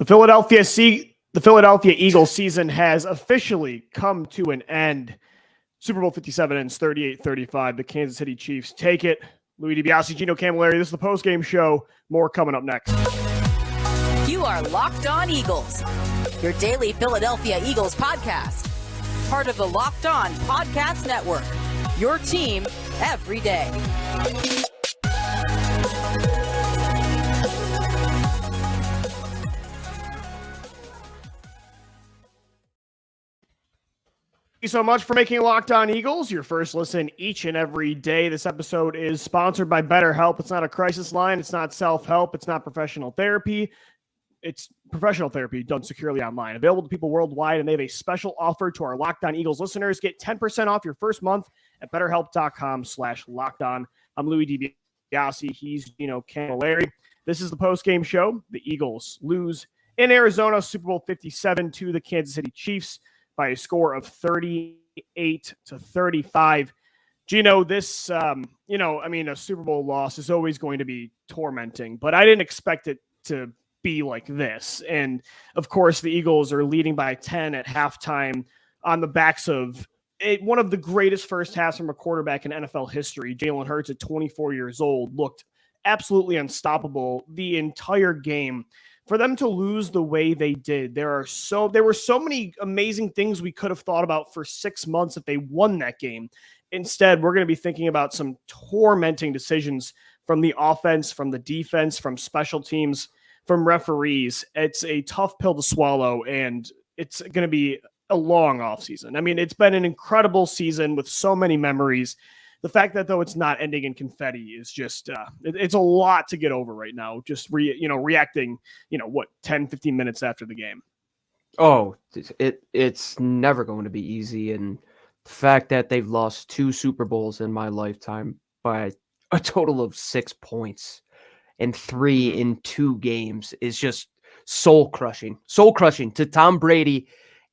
The Philadelphia Eagles season has officially come to an end. Super Bowl 57 ends 38-35. The Kansas City Chiefs take it. Louis DiBiase, Gino Camilleri. This is the postgame show. More coming up next. You are Locked On Eagles, your daily Philadelphia Eagles podcast. Part of the Locked On Podcast Network, your team every day. Thank you so much for making Locked On Eagles your first listen each and every day. This episode is sponsored by BetterHelp. It's not a crisis line. It's not self-help. It's not professional therapy. It's professional therapy done securely online. Available to people worldwide, and they have a special offer to our Locked On Eagles listeners. Get 10% off your first month at BetterHelp.com/LockedOn. I'm Louis DiBiase. He's Gino Camilleri. This is the postgame show. The Eagles lose in Arizona, Super Bowl 57 to the Kansas City Chiefs by a score of 38-35. Gino, this, a Super Bowl loss is always going to be tormenting, but I didn't expect it to be like this. And of course, the Eagles are leading by 10 at halftime on the backs of one of the greatest first halves from a quarterback in NFL history. Jalen Hurts, at 24 years old, looked absolutely unstoppable the entire game. For them to lose the way they did, there were so many amazing things we could have thought about for 6 months if they won that game. Instead, we're going to be thinking about some tormenting decisions from the offense, from the defense, from special teams, from referees. It's a tough pill to swallow, and it's going to be a long offseason. I mean, it's been an incredible season with so many memories. The fact that, though, it's not ending in confetti is just, it's a lot to get over right now. Just, reacting, 10, 15 minutes after the game. Oh, it's never going to be easy. And the fact that they've lost 2 Super Bowls in my lifetime by a total of 6 points and 3 in 2 games is just soul-crushing. Soul-crushing to Tom Brady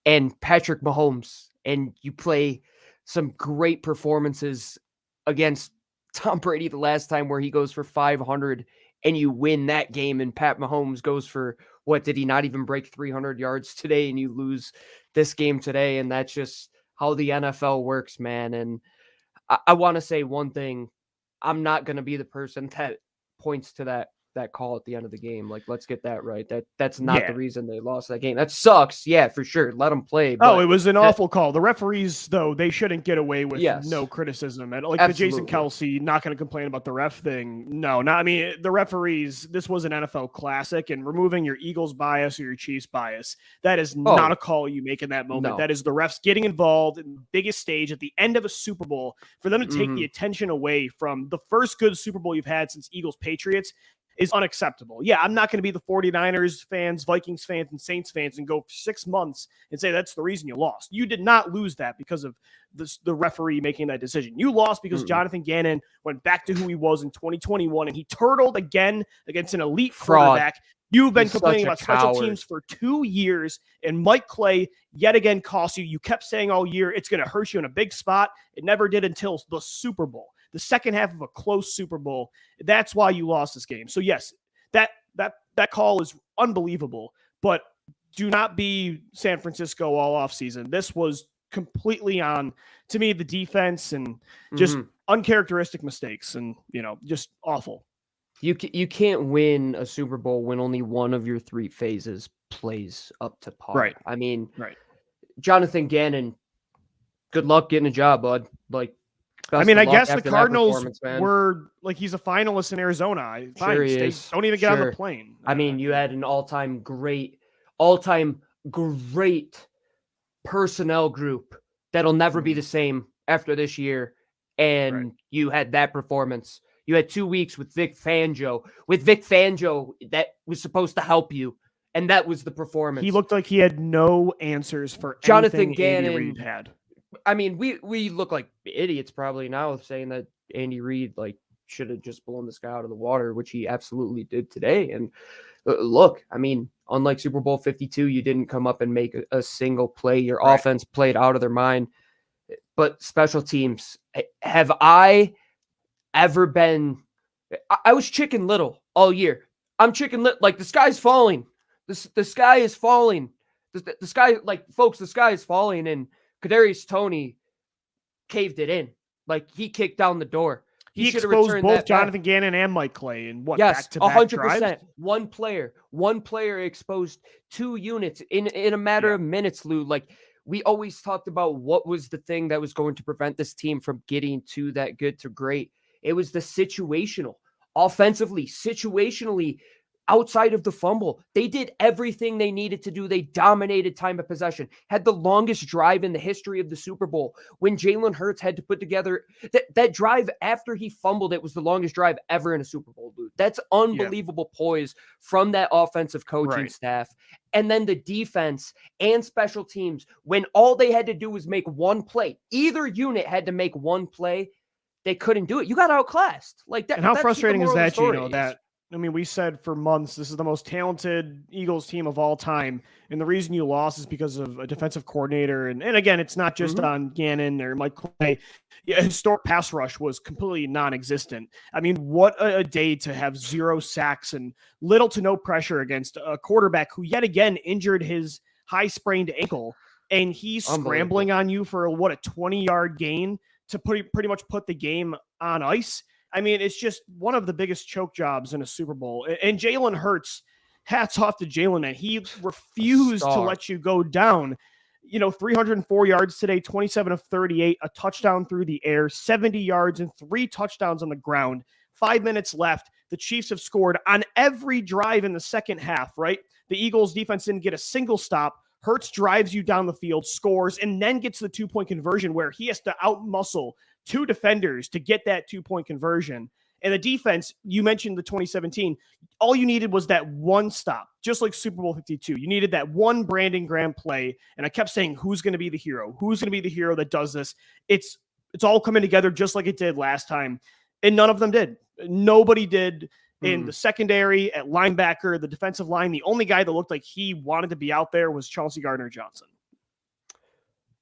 and Patrick Mahomes. And you play some great performances against Tom Brady the last time where he goes for 500 and you win that game, and Pat Mahomes goes for, what, did he not even break 300 yards today, and you lose this game today? And that's just how the NFL works, man. And I want to say one thing. I'm not going to be the person that points to that call at the end of the game. Like, let's get that right. That's not the reason they lost that game. That sucks. Yeah, for sure. Let them play. It was an awful call. The referees, though, they shouldn't get away with no criticism. And like Absolutely. The Jason Kelce, not going to complain about the ref thing. No, the referees, this was an NFL classic, and removing your Eagles bias or your Chiefs bias, that is not a call you make in that moment. No. That is the refs getting involved in the biggest stage at the end of a Super Bowl for them to take the attention away from the first good Super Bowl you've had since Eagles-Patriots is unacceptable. Yeah, I'm not going to be the 49ers fans, Vikings fans, and Saints fans and go for 6 months and say that's the reason you lost. You did not lose that because of the referee making that decision. You lost because Jonathan Gannon went back to who he was in 2021, and he turtled again against an elite quarterback. You've been complaining about special teams for 2 years, and Mike Clay yet again cost you. You kept saying all year it's going to hurt you in a big spot. It never did until the Super Bowl. The second half of a close Super Bowl. That's why you lost this game. So yes, that call is unbelievable, but do not be San Francisco all offseason. This was completely on, to me, the defense and just uncharacteristic mistakes and, just awful. You can't win a Super Bowl when only one of your 3 phases plays up to par. Right. I mean, right. Jonathan Gannon, good luck getting a job, bud. Like, I guess the Cardinals were like, he's a finalist in Arizona. Sure he is. Don't even get on the plane. You had an all-time great personnel group that'll never be the same after this year. And you had that performance. You had 2 weeks with Vic Fangio. That was supposed to help you. And that was the performance. He looked like he had no answers for Jonathan Gannon. Andy Reid had. We look like idiots probably now saying that Andy Reid should have just blown this guy out of the water, which he absolutely did today. And look, unlike Super Bowl 52, you didn't come up and make a single play. Your offense played out of their mind. But special teams, have I ever been? I was Chicken Little all year. I'm Chicken Little. Like, the sky's falling. The sky is falling. The sky, like, folks, the sky is falling, and Kadarius Toney caved it in. Like, he kicked down the door. He should have exposed returned both that Jonathan Gannon and Mike Clay in what, Yes, back-to-back 100%. drives? One player exposed 2 units in a matter of minutes, Lou. Like, we always talked about what was the thing that was going to prevent this team from getting to that good to great. It was the situational. Offensively, situationally, outside of the fumble, they did everything they needed to do. They dominated time of possession, had the longest drive in the history of the Super Bowl. When Jalen Hurts had to put together that drive after he fumbled, it was the longest drive ever in a Super Bowl, dude. That's unbelievable poise from that offensive coaching staff. And then the defense and special teams, when all they had to do was make one play, either unit had to make one play, they couldn't do it. You got outclassed. Like that. And how frustrating is that, Gino, that, I mean, we said for months, this is the most talented Eagles team of all time. And the reason you lost is because of a defensive coordinator. And again, it's not just on Gannon or Mike Clay. Yeah, historic pass rush was completely non-existent. I mean, what a day to have 0 sacks and little to no pressure against a quarterback who yet again injured his high sprained ankle. And he's scrambling on you for a 20-yard gain to pretty much put the game on ice. I mean, it's just one of the biggest choke jobs in a Super Bowl. And Jalen Hurts, hats off to Jalen, man. He refused to let you go down. 304 yards today, 27 of 38, a touchdown through the air, 70 yards and 3 touchdowns on the ground. 5 minutes left. The Chiefs have scored on every drive in the second half, right? The Eagles defense didn't get a single stop. Hurts drives you down the field, scores, and then gets the 2-point conversion where he has to outmuscle 2 defenders to get that 2-point conversion. And the defense, you mentioned the 2017, all you needed was that one stop, just like Super Bowl 52. You needed that one Brandon Graham play. And I kept saying, who's going to be the hero? Who's going to be the hero that does this? It's all coming together just like it did last time. And none of them did. Nobody did. In the secondary, at linebacker, the defensive line, the only guy that looked like he wanted to be out there was Chauncey Gardner-Johnson.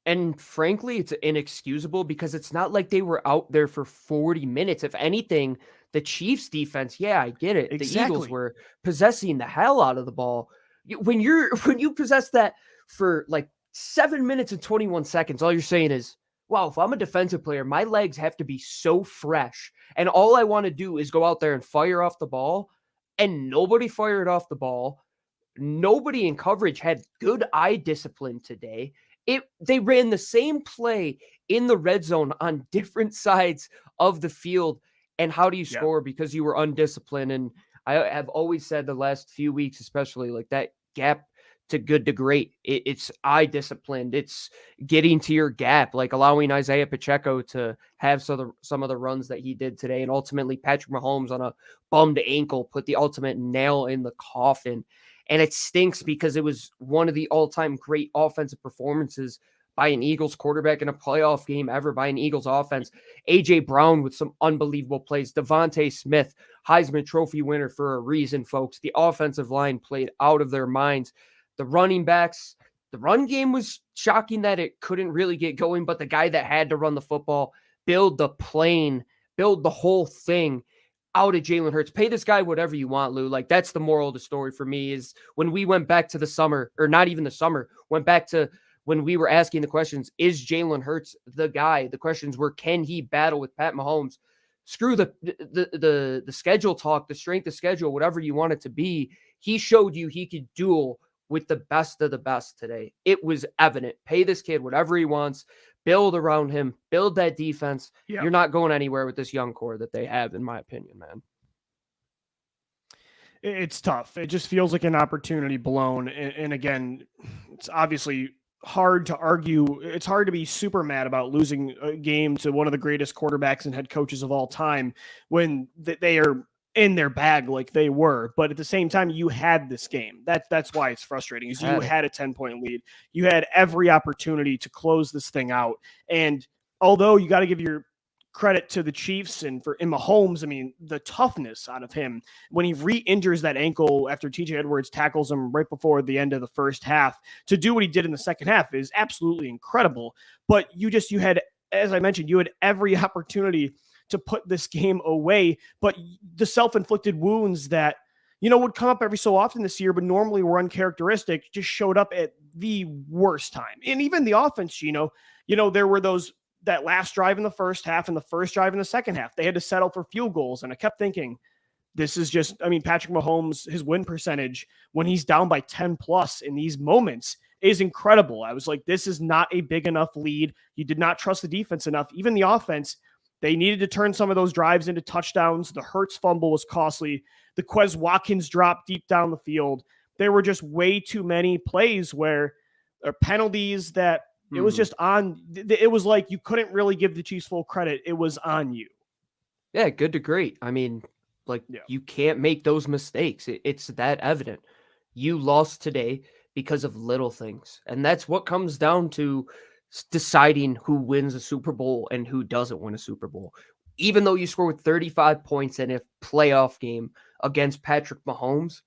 And frankly, it's inexcusable because it's not like they were out there for 40 minutes. If anything, the Chiefs defense, yeah, I get it. Exactly. The Eagles were possessing the hell out of the ball. When you possess that for like 7 minutes and 21 seconds, all you're saying is, wow, if I'm a defensive player, my legs have to be so fresh. And all I want to do is go out there and fire off the ball. And nobody fired off the ball. Nobody in coverage had good eye discipline today. They ran the same play in the red zone on different sides of the field. And how do you score? Because you were undisciplined. And I have always said the last few weeks, especially, like, that gap to good to great, it's eye disciplined. It's getting to your gap, like allowing Isaiah Pacheco to have some of the runs that he did today. And ultimately Patrick Mahomes on a bummed ankle put the ultimate nail in the coffin. And it stinks because it was one of the all-time great offensive performances by an Eagles quarterback in a playoff game ever, by an Eagles offense. A.J. Brown with some unbelievable plays. Devontae Smith, Heisman Trophy winner for a reason, folks. The offensive line played out of their minds. The running backs, the run game was shocking that it couldn't really get going, but the guy that had to run the football, build the plane, build the whole thing out of Jalen Hurts. Pay this guy whatever you want, Lou. Like, that's the moral of the story for me, is when we went back to the summer, or not even the summer, went back to when we were asking the questions, is Jalen Hurts the guy? The questions were, can he battle with Pat Mahomes? Screw the schedule talk, the strength of schedule, whatever you want it to be. He showed you he could duel with the best of the best today. It was evident. Pay this kid whatever he wants. Build around him. Build that defense. Yep. You're not going anywhere with this young core that they have, in my opinion, man. It's tough. It just feels like an opportunity blown. And again, it's obviously hard to argue. It's hard to be super mad about losing a game to one of the greatest quarterbacks and head coaches of all time when they are in their bag like they were. But at the same time, you had this game. That's why it's frustrating, is you had a 10-point lead. You had every opportunity to close this thing out. And although you got to give your credit to the Chiefs and Mahomes, I mean, the toughness out of him when he re-injures that ankle after TJ Edwards tackles him right before the end of the first half to do what he did in the second half is absolutely incredible. But you had, as I mentioned, you had every opportunity to put this game away, but the self-inflicted wounds that would come up every so often this year, but normally were uncharacteristic, just showed up at the worst time. And even the offense, there were that last drive in the first half and the first drive in the second half. They had to settle for field goals. And I kept thinking, this is just, Patrick Mahomes, his win percentage when he's down by 10 plus in these moments is incredible. I was like, this is not a big enough lead. You did not trust the defense enough. Even the offense, they needed to turn some of those drives into touchdowns. The Hurts fumble was costly. The Quez Watkins drop deep down the field. There were just way too many plays where there are penalties that it was just on. It was like you couldn't really give the Chiefs full credit. It was on you. Yeah, good to great. You can't make those mistakes. It's that evident. You lost today because of little things. And that's what comes down to deciding who wins a Super Bowl and who doesn't win a Super Bowl. Even though you scored 35 points in a playoff game against Patrick Mahomes,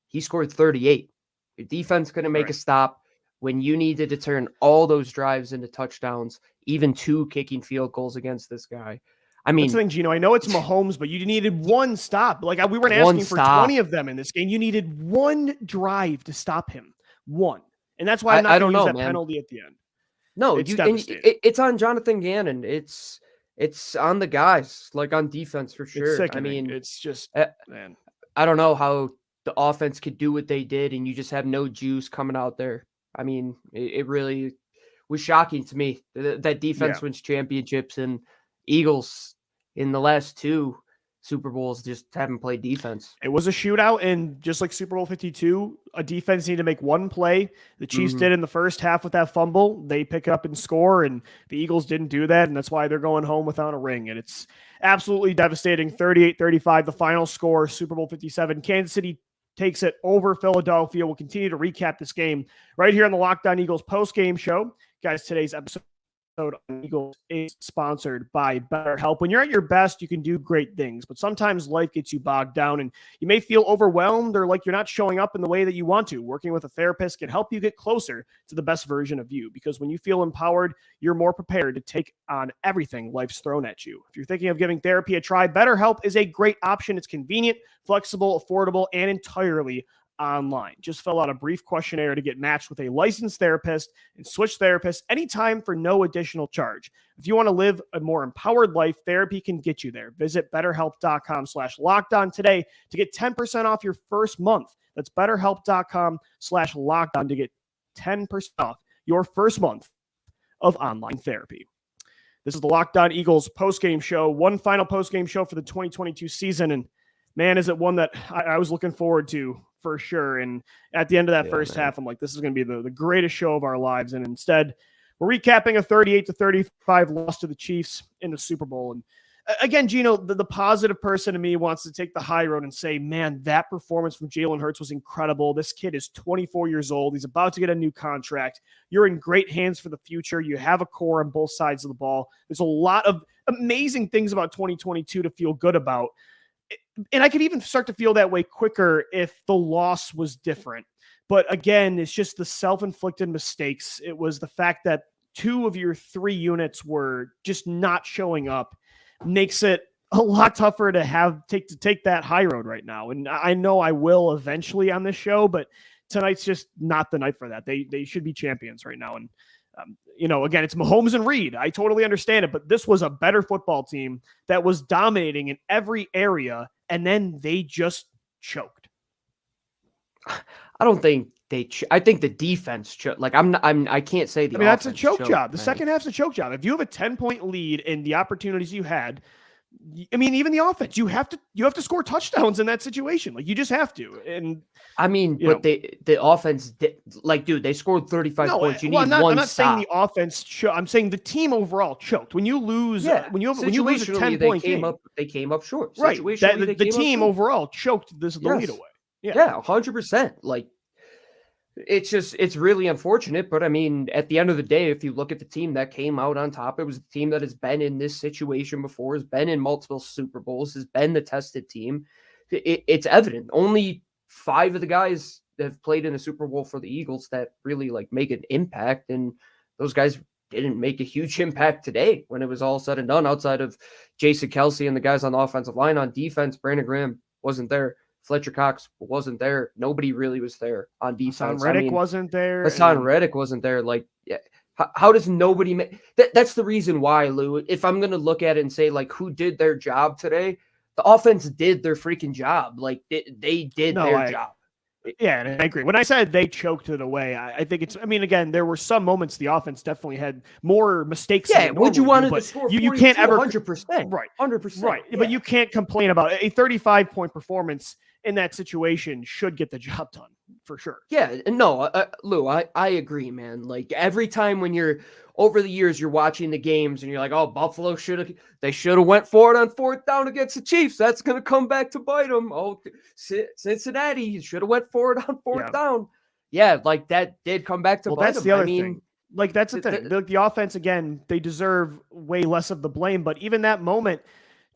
he scored 38. Your defense couldn't make a stop when you needed to turn all those drives into touchdowns, even 2 kicking field goals against this guy. That's the thing, Gino. I know it's Mahomes, but you needed one stop. Like, we weren't asking for 20 of them in this game. You needed one drive to stop him. One. And that's why I'm not going to use that penalty at the end. No, it's on Jonathan Gannon. It's on the guys, like on defense for sure. It's sickening. It's just, man. I don't know how the offense could do what they did, and you just have no juice coming out there. It really was shocking to me that defense wins championships, and Eagles in the last 2 Super Bowls just haven't played defense. It was a shootout, and just like Super Bowl 52, a defense needed to make one play. The Chiefs did in the first half with that fumble. They pick up and score, and the Eagles didn't do that, and that's why they're going home without a ring. And it's absolutely devastating. 38-35, the final score, Super Bowl 57. Kansas City takes it over Philadelphia. We'll continue to recap this game right here on the Locked On Eagles post-game show. Guys, today's episode on Eagles is sponsored by BetterHelp. When you're at your best, you can do great things, but sometimes life gets you bogged down and you may feel overwhelmed or like you're not showing up in the way that you want to. Working with a therapist can help you get closer to the best version of you, because when you feel empowered, you're more prepared to take on everything life's thrown at you. If you're thinking of giving therapy a try, BetterHelp is a great option. It's convenient, flexible, affordable, and entirely online. Just fill out a brief questionnaire to get matched with a licensed therapist and switch therapists anytime for no additional charge. If you want to live a more empowered life, therapy can get you there. Visit betterhelp.com/lockedon today to get 10% off your first month. That's betterhelp.com/lockedon to get 10% off your first month of online therapy. This is the Locked On Eagles postgame show, one final postgame show for the 2022 season. And man, is it one that I was looking forward to for sure. And at the end of that first half, I'm like, this is going to be the greatest show of our lives. And instead, we're recapping a 38-35 loss to the Chiefs in the Super Bowl. And again, Gino, the positive person in me wants to take the high road and say, man, that performance from Jalen Hurts was incredible. This kid is 24 years old. He's about to get a new contract. You're in great hands for the future. You have a core on both sides of the ball. There's a lot of amazing things about 2022 to feel good about. And I could even start to feel that way quicker if the loss was different. But again, it's just the self-inflicted mistakes. It was the fact that 2 of your 3 units were just not showing up. Makes it a lot tougher to take that high road right now. And I know I will eventually on this show, but tonight's just not the night for that. They should be champions right now. And again, it's Mahomes and Reed. I totally understand it, but this was a better football team that was dominating in every area, and then they just choked. I don't think I think the defense choked. Like I can't say the. That's a choke job. The second half's a choke job. If you have a 10-point lead and the opportunities you had, even the offense, you have to score touchdowns in that situation. Like, you just have to. And the offense did, dude, they scored 35 points. You need one stop. I'm not saying the offense choked. I'm saying the team overall choked. When you lose, when you lose a 10-point game, they came up short. Right. The team overall choked the lead away. Yeah, 100%. Like, it's really unfortunate, but at the end of the day, if you look at the team that came out on top, it was a team that has been in this situation before, has been in multiple Super Bowls, has been the tested team. It's evident. Only 5 of the guys that have played in a Super Bowl for the Eagles that really make an impact, and those guys didn't make a huge impact today when it was all said and done, outside of Jason Kelce and the guys on the offensive line. On defense, Brandon Graham wasn't there Fletcher Cox wasn't there. Nobody really was there on defense. Hassan Reddick wasn't there. Hassan Reddick wasn't there. Like, yeah, how does nobody make that's the reason why, Lou. If I'm gonna look at it and say like who did their job today, the offense did their freaking job. Like they did their job. Yeah, and I agree. When I said they choked it away, I think it's. I mean, again, there were some moments the offense definitely had more mistakes. Yeah, would you want to score? You can't ever 100%, right, 100%, right. Yeah. But you can't complain about it. A 35-point performance in that situation should get the job done for sure. Yeah, no, Lou, I agree, man. Like every time when you're over the years, you're watching the games and you're like, oh, Buffalo should have went for it on 4th down against the Chiefs. That's going to come back to bite them. Oh, Cincinnati should have went for it on 4th down. Yeah, like that did come back to bite them. That's the other thing. Like that's the thing. The offense, again, they deserve way less of the blame. But even that moment,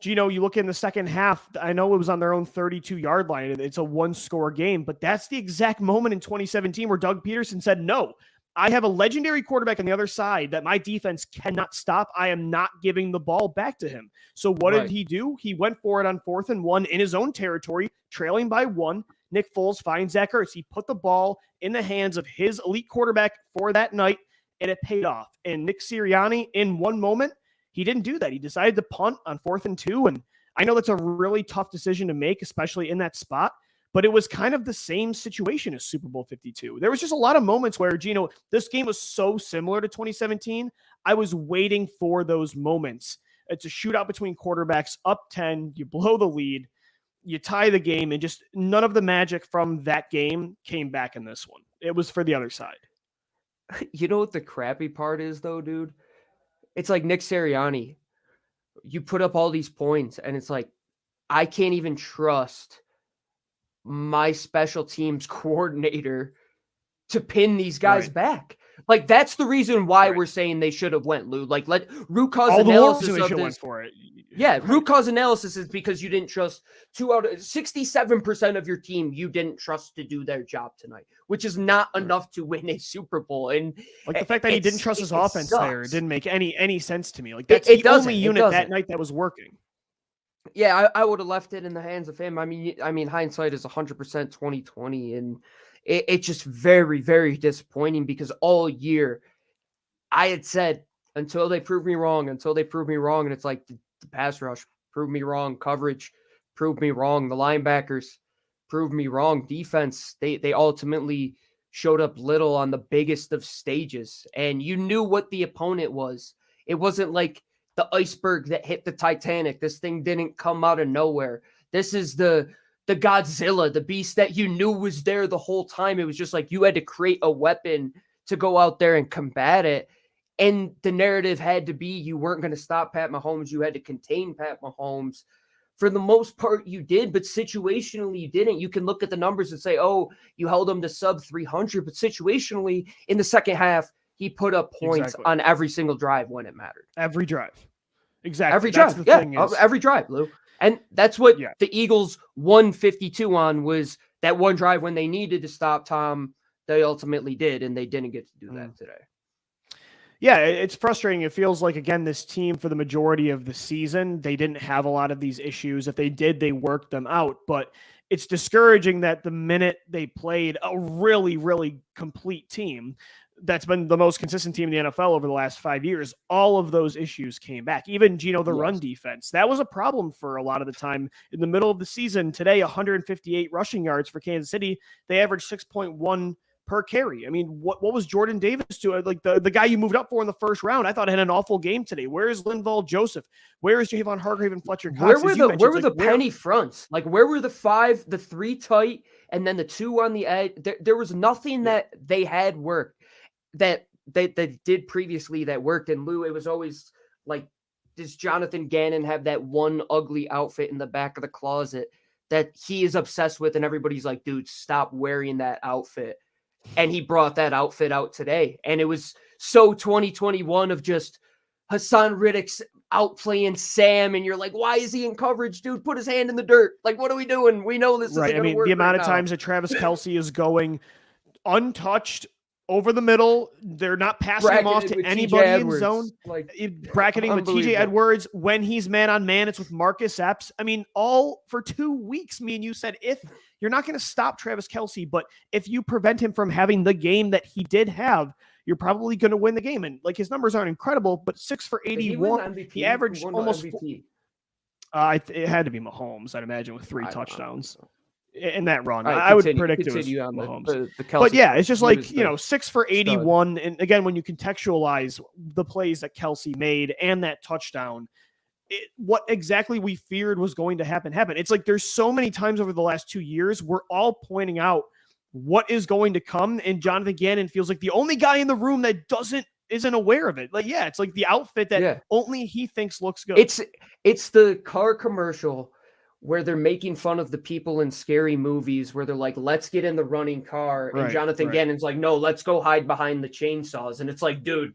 Gino, you look in the second half, I know it was on their own 32-yard line. It's a one-score game, but that's the exact moment in 2017 where Doug Peterson said, no, I have a legendary quarterback on the other side that my defense cannot stop. I am not giving the ball back to him. So what did he do? He went for it on 4th and 1 in his own territory, trailing by 1. Nick Foles finds Zach Ertz. He put the ball in the hands of his elite quarterback for that night, and it paid off. And Nick Sirianni, in one moment, he didn't do that. He decided to punt on 4th and 2. And I know that's a really tough decision to make, especially in that spot. But it was kind of the same situation as Super Bowl 52. There was just a lot of moments where, Gino, this game was so similar to 2017. I was waiting for those moments. It's a shootout between quarterbacks, up 10, you blow the lead, you tie the game, and just none of the magic from that game came back in this one. It was for the other side. You know what the crappy part is, though, dude? It's like Nick Sirianni. You put up all these points, and it's like, I can't even trust my special teams coordinator to pin these guys back. Like that's the reason why we're saying they should have went, Lou. Like let root cause analysis of this. For it. Yeah, root cause analysis is because you didn't trust 67% of your team you didn't trust to do their job tonight, which is not enough to win a Super Bowl. And like the fact that he didn't trust his offense there didn't make any sense to me. Like that's the only unit that night that was working. Yeah, I would have left it in the hands of him. I mean, hindsight is 100% 2020, and it's just very, very disappointing because all year I had said until they prove me wrong, and it's like the pass rush proved me wrong, coverage proved me wrong, the linebackers proved me wrong, defense they ultimately showed up little on the biggest of stages, and you knew what the opponent was. It wasn't like the iceberg that hit the Titanic. This thing didn't come out of nowhere. This is the Godzilla, the beast that you knew was there the whole time. It was just like you had to create a weapon to go out there and combat it. And the narrative had to be you weren't going to stop Pat Mahomes. You had to contain Pat Mahomes. For the most part, you did, but situationally, you didn't. You can look at the numbers and say, oh, you held him to sub 300, but situationally, in the second half, he put up points on every single drive when it mattered. Every drive. Exactly. Every drive. Every drive, Lou. And that's what the Eagles won 52 on was that one drive when they needed to stop Tom. They ultimately did, and they didn't get to do that today. Yeah, it's frustrating. It feels like, again, this team for the majority of the season, they didn't have a lot of these issues. If they did, they worked them out. But it's discouraging that the minute they played a really, really complete team, that's been the most consistent team in the NFL over the last 5 years, all of those issues came back. Even, Gino, the run defense, that was a problem for a lot of the time. In the middle of the season, today, 158 rushing yards for Kansas City. They averaged 6.1 per carry. I mean, what was Jordan Davis doing? Like the guy you moved up for in the first round, I thought had an awful game today. Where is Linval Joseph? Where is Javon Hargrave and Fletcher Cox? Where were the penny fronts? Like where were the 3 tight, and then the 2 on the edge? There was nothing that they had worked that they did previously that worked. And Lou, it was always like, does Jonathan Gannon have that one ugly outfit in the back of the closet that he is obsessed with? And everybody's like, dude, stop wearing that outfit. And he brought that outfit out today. And it was so 2021 of just Hassan Reddick's outplaying Sam. And you're like, why is he in coverage, dude? Put his hand in the dirt. Like, what are we doing? We know this is right. I mean, the amount of times that Travis Kelce is going untouched over the middle. They're not passing him off to anybody in zone. Bracketing with TJ Edwards. When he's man on man, it's with Marcus Epps. I mean, all for 2 weeks, me and you said, if you're not going to stop Travis Kelce, but if you prevent him from having the game that he did have, you're probably going to win the game. And like, his numbers aren't incredible, but 6 for 81. He averaged almost MVP. It had to be Mahomes, I'd imagine, with 3 touchdowns in that run. I would predict it was Mahomes. The but yeah, it's just like, 6 for 81. Stud. And again, when you contextualize the plays that Kelce made and that touchdown, what exactly we feared was going to happen. It's like there's so many times over the last 2 years, we're all pointing out what is going to come. And Jonathan Gannon feels like the only guy in the room that isn't aware of it. Like, yeah, it's like the outfit that only he thinks looks good. It's the car commercial where they're making fun of the people in scary movies where they're like, let's get in the running car. And Jonathan Gannon's like, no, let's go hide behind the chainsaws. And it's like, dude,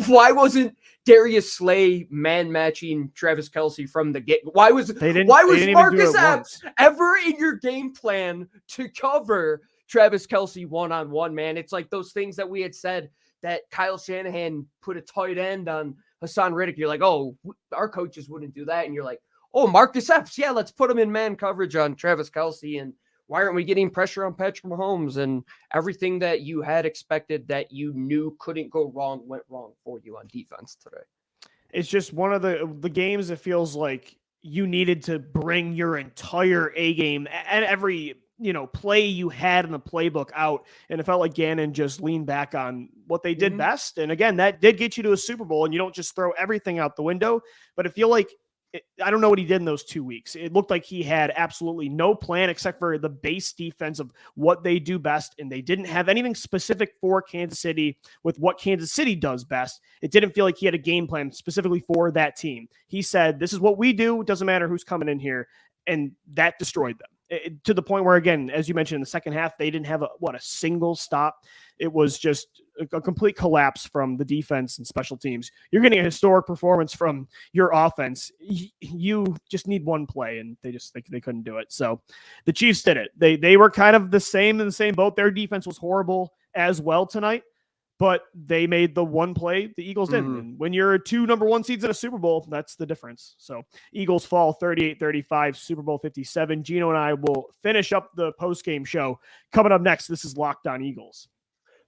why wasn't Darius Slay man matching Travis Kelce from the get? Why was Marcus Epps ever in your game plan to cover Travis Kelce one-on-one, man? It's like those things that we had said that Kyle Shanahan put a tight end on Hassan Riddick. You're like, oh, our coaches wouldn't do that. And you're like, oh, Marcus Epps, yeah, let's put him in man coverage on Travis Kelce. And why aren't we getting pressure on Patrick Mahomes? And everything that you had expected that you knew couldn't go wrong went wrong for you on defense today. It's just one of the games that feels like you needed to bring your entire A game and every play you had in the playbook out. And it felt like Gannon just leaned back on what they did best. And again, that did get you to a Super Bowl, and you don't just throw everything out the window. But I feel like I don't know what he did in those 2 weeks. It looked like he had absolutely no plan except for the base defense of what they do best. And they didn't have anything specific for Kansas City with what Kansas City does best. It didn't feel like he had a game plan specifically for that team. He said, this is what we do. It doesn't matter who's coming in here. And that destroyed them. To the point where, again, as you mentioned in the second half, they didn't have a single stop. It was just a complete collapse from the defense and special teams. You're getting a historic performance from your offense. You just need one play, and they couldn't do it. So the Chiefs did it. They were kind of in the same boat. Their defense was horrible as well tonight, but they made the one play the Eagles didn't. And when you're 2 number 1 seeds in a Super Bowl, that's the difference. So Eagles fall 38-35, Super Bowl 57. Gino and I will finish up the post-game show. Coming up next, this is Locked On Eagles.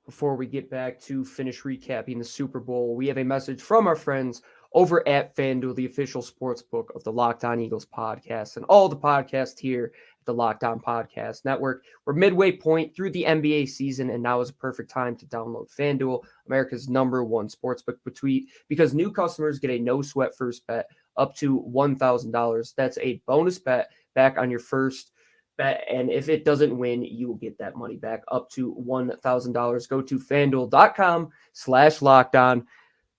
Before we get back to finish recapping the Super Bowl, we have a message from our friends over at FanDuel, the official sports book of the Locked On Eagles podcast and all the podcasts here at the Locked On Podcast Network. We're midway point through the NBA season, and now is a perfect time to download FanDuel, America's #1 sportsbook, because new customers get a no-sweat first bet up to $1,000. That's a bonus bet back on your first bet, and if it doesn't win, you will get that money back up to $1,000. Go to FanDuel.com/lockedon.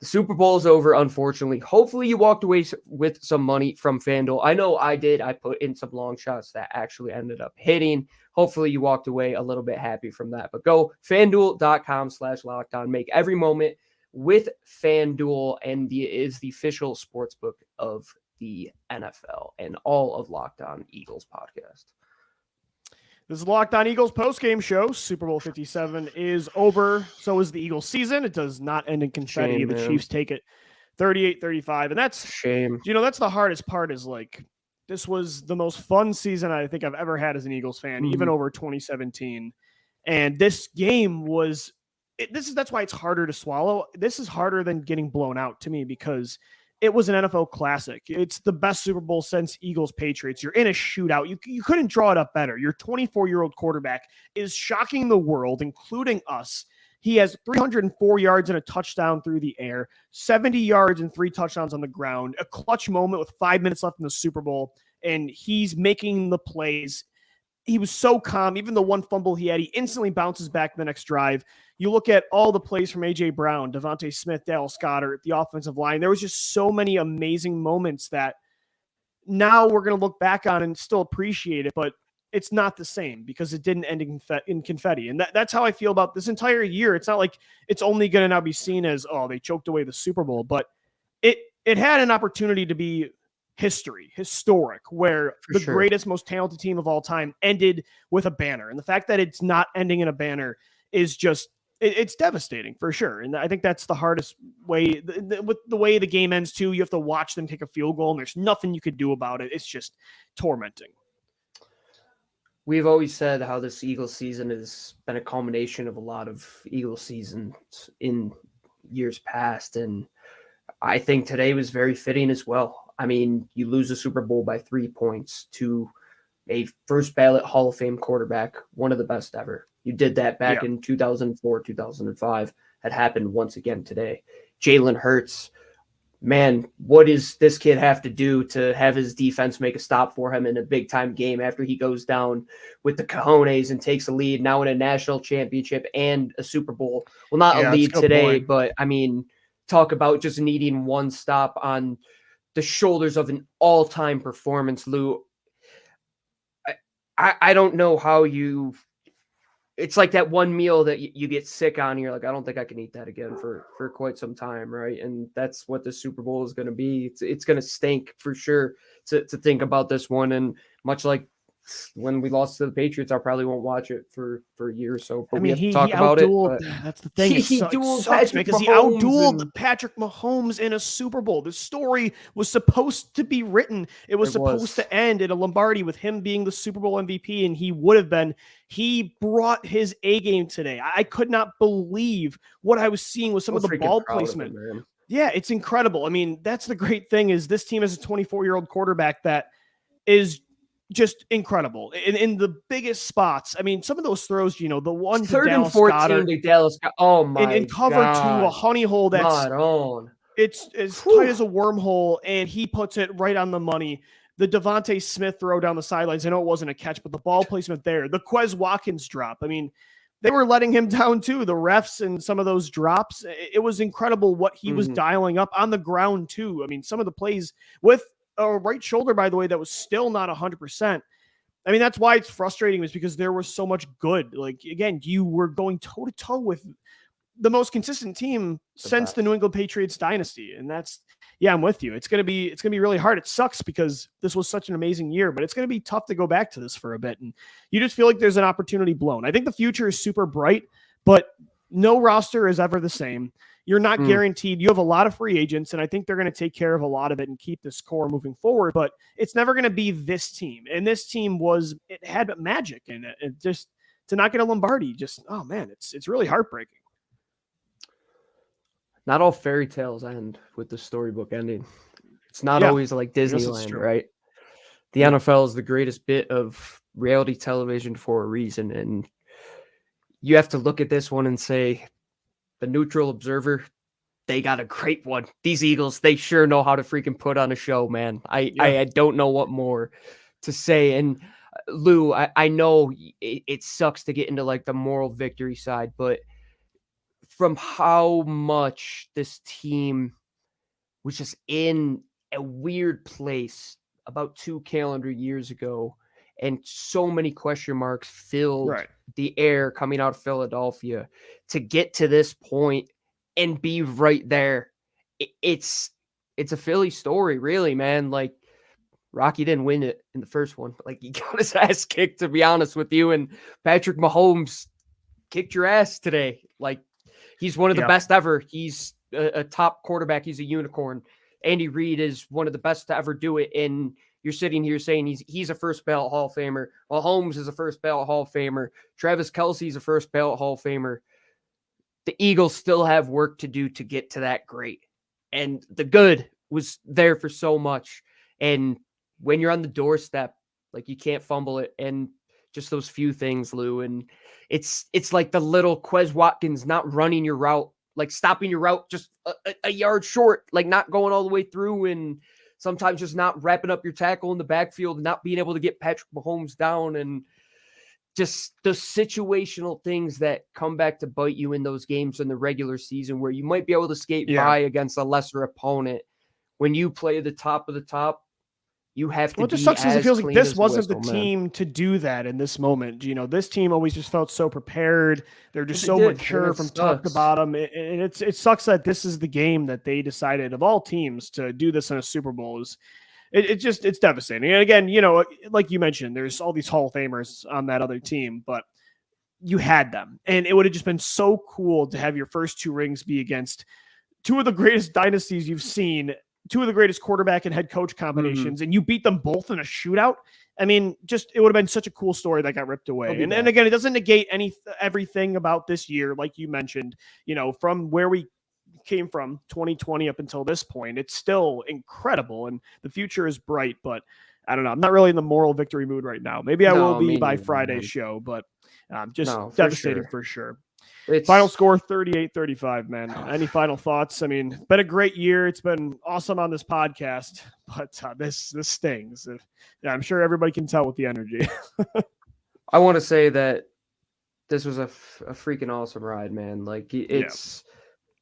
The Super Bowl is over, unfortunately. Hopefully you walked away with some money from FanDuel. I know I did. I put in some long shots that actually ended up hitting. Hopefully you walked away a little bit happy from that. But go FanDuel.com/lockedon. Make every moment with FanDuel, and is the official sportsbook of the NFL and all of Locked On Eagles podcast. This is Locked On Eagles post-game show. Super Bowl 57 is over. So is the Eagles season. It does not end in confetti. Shame, the man. Chiefs take it 38-35. And that's shame. That's the hardest part is like, this was the most fun season I think I've ever had as an Eagles fan, even over 2017. And this game was, that's why it's harder to swallow. This is harder than getting blown out to me because it was an NFL classic. It's the best Super Bowl since Eagles-Patriots. You're in a shootout. You couldn't draw it up better. Your 24-year-old quarterback is shocking the world, including us. He has 304 yards and a touchdown through the air, 70 yards and 3 touchdowns on the ground, a clutch moment with 5 minutes left in the Super Bowl, and he's making the plays. He was so calm. Even the one fumble he had, he instantly bounces back the next drive. You look at all the plays from A.J. Brown, Devontae Smith, Dallas Goedert, the offensive line. There was just so many amazing moments that now we're going to look back on and still appreciate it, but it's not the same because it didn't end in confetti. And that's how I feel about this entire year. It's not like it's only going to now be seen as, oh, they choked away the Super Bowl, but it had an opportunity to be historic, where the greatest, most talented team of all time ended with a banner. And the fact that it's not ending in a banner is just it's devastating for sure. And I think that's the hardest way with the way the game ends too. You have to watch them take a field goal and there's nothing you could do about it. It's just tormenting. We've always said how this Eagles season has been a culmination of a lot of Eagles seasons in years past. And I think today was very fitting as well. I mean, you lose the Super Bowl by 3 points to a first ballot Hall of Fame quarterback, one of the best ever. You did that back in 2004, 2005. Had happened once again today. Jalen Hurts, man, what does this kid have to do to have his defense make a stop for him in a big time game after he goes down with the cojones and takes a lead now in a national championship and a Super Bowl? Well, not a lead today, but I mean, talk about just needing one stop on the shoulders of an all-time performance, Lou. I don't know how you. It's like that one meal that you get sick on. And you're like, I don't think I can eat that again for quite some time, right? And that's what the Super Bowl is going to be. It's going to stink for sure to think about this one. And much like when we lost to the Patriots, I probably won't watch it for a year or so. But I mean, we have to talk about it. That's the thing. He sucks because he outdueled Patrick Mahomes in a Super Bowl. The story was supposed to be written. It was supposed to end in a Lombardi with him being the Super Bowl MVP, and he would have been. He brought his A game today. I could not believe what I was seeing with some of the ball placement. Yeah, it's incredible. I mean, that's the great thing is this team is a 24-year-old quarterback that is just incredible in the biggest spots. I mean, some of those throws, the one to third Dallas and 14 Goddard, to Dallas. Oh my! And cover God. to a honey hole that's it's as tight as a wormhole, and he puts it right on the money. The Devontae Smith throw down the sidelines. I know it wasn't a catch, but the ball placement there. The Quez Watkins drop. I mean, they were letting him down too. The refs and some of those drops. It was incredible what he was dialing up on the ground too. I mean, some of the plays with a right shoulder, by the way, that was still not 100%. I mean, that's why it's frustrating, is because there was so much good. Like, again, you were going toe to toe with the most consistent team since the New England Patriots dynasty. And that's, I'm with you. It's going to be really hard. It sucks because this was such an amazing year, but it's going to be tough to go back to this for a bit. And you just feel like there's an opportunity blown. I think the future is super bright, but no roster is ever the same. You're not guaranteed. You have a lot of free agents, and I think they're going to take care of a lot of it and keep this core moving forward, but it's never going to be this team. And this team it had magic in it. And just to not get a Lombardi, oh man, it's really heartbreaking. Not all fairy tales end with the storybook ending. It's not always like Disneyland, right? The NFL is the greatest bit of reality television for a reason. And you have to look at this one and say, the neutral observer, they got a great one. These Eagles, they sure know how to freaking put on a show, man. I don't know what more to say. And Lou, I know it sucks to get into like the moral victory side, but from how much this team was just in a weird place about 2 calendar years ago, and so many question marks filled the air coming out of Philadelphia, to get to this point and be right there. It's a Philly story, really, man. Like, Rocky didn't win it in the first one, but like, he got his ass kicked, to be honest with you. And Patrick Mahomes kicked your ass today. Like, he's one of the best ever. He's a top quarterback. He's a unicorn. Andy Reid is one of the best to ever do it. And you're sitting here saying he's a first ballot Hall of Famer. Mahomes is a first ballot Hall of Famer. Travis Kelce's a first ballot Hall of Famer. The Eagles still have work to do to get to that great. And the good was there for so much. And when you're on the doorstep, like, you can't fumble it. And just those few things, Lou. And it's like the little Quez Watkins not running your route, like stopping your route just a yard short, like not going all the way through, and sometimes just not wrapping up your tackle in the backfield and not being able to get Patrick Mahomes down, and just the situational things that come back to bite you in those games in the regular season where you might be able to skate by against a lesser opponent. When you play the top of the top, you have to. Well, it just sucks because it feels like this wasn't the team to do that in this moment. This team always just felt so prepared. They're just so mature from top to bottom. And it sucks that this is the game that they decided, of all teams, to do this in a Super Bowl. It's devastating. And again, like you mentioned, there's all these Hall of Famers on that other team, but you had them. And it would have just been so cool to have your first 2 rings be against two of the greatest dynasties you've seen, 2 of the greatest quarterback and head coach combinations, and you beat them both in a shootout. I mean, just it would have been such a cool story that got ripped away. And again, it doesn't negate everything about this year, like you mentioned, from where we came from 2020 up until this point. It's still incredible, and the future is bright, but I don't know. I'm not really in the moral victory mood right now. Maybe I will be by Friday's show, but just devastating for sure. Final score 38-35, man. Any final thoughts? I mean, it's been a great year. It's been awesome on this podcast, but this stings. I'm sure everybody can tell with the energy. I want to say that this was a freaking awesome ride, man. Like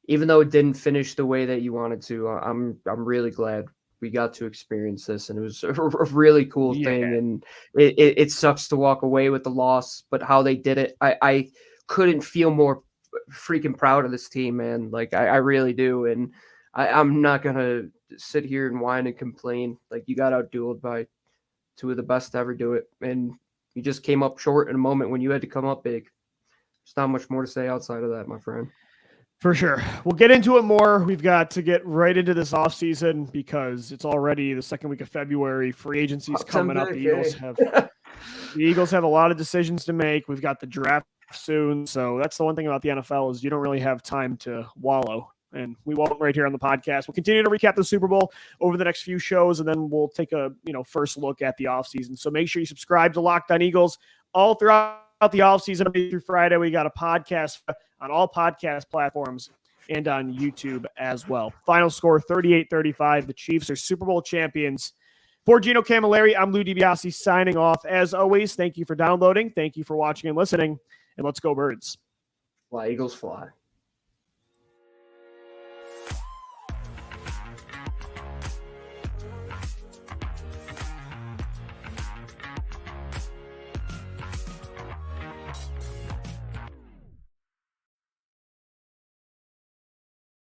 even though it didn't finish the way that you wanted to, I'm really glad we got to experience this, and it was a really cool thing. And it sucks to walk away with the loss, but how they did it, I couldn't feel more freaking proud of this team, man. Like I really do. And I'm not going to sit here and whine and complain. Like, you got outdueled by 2 of the best to ever do it. And you just came up short in a moment when you had to come up big. There's not much more to say outside of that, my friend. For sure. We'll get into it more. We've got to get right into this offseason because it's already the second week of February. Free agency's coming up. The Eagles have a lot of decisions to make. We've got the draft soon. So that's the one thing about the NFL is you don't really have time to wallow. And we won't right here on the podcast. We'll continue to recap the Super Bowl over the next few shows, and then we'll take a first look at the offseason. So make sure you subscribe to Locked On Eagles all throughout the offseason through Friday. We got a podcast on all podcast platforms and on YouTube as well. Final score 38-35. The Chiefs are Super Bowl champions. For Gino Camilleri, I'm Lou DiBiase signing off. As always, thank you for downloading. Thank you for watching and listening. And let's go Birds. Fly, Eagles fly.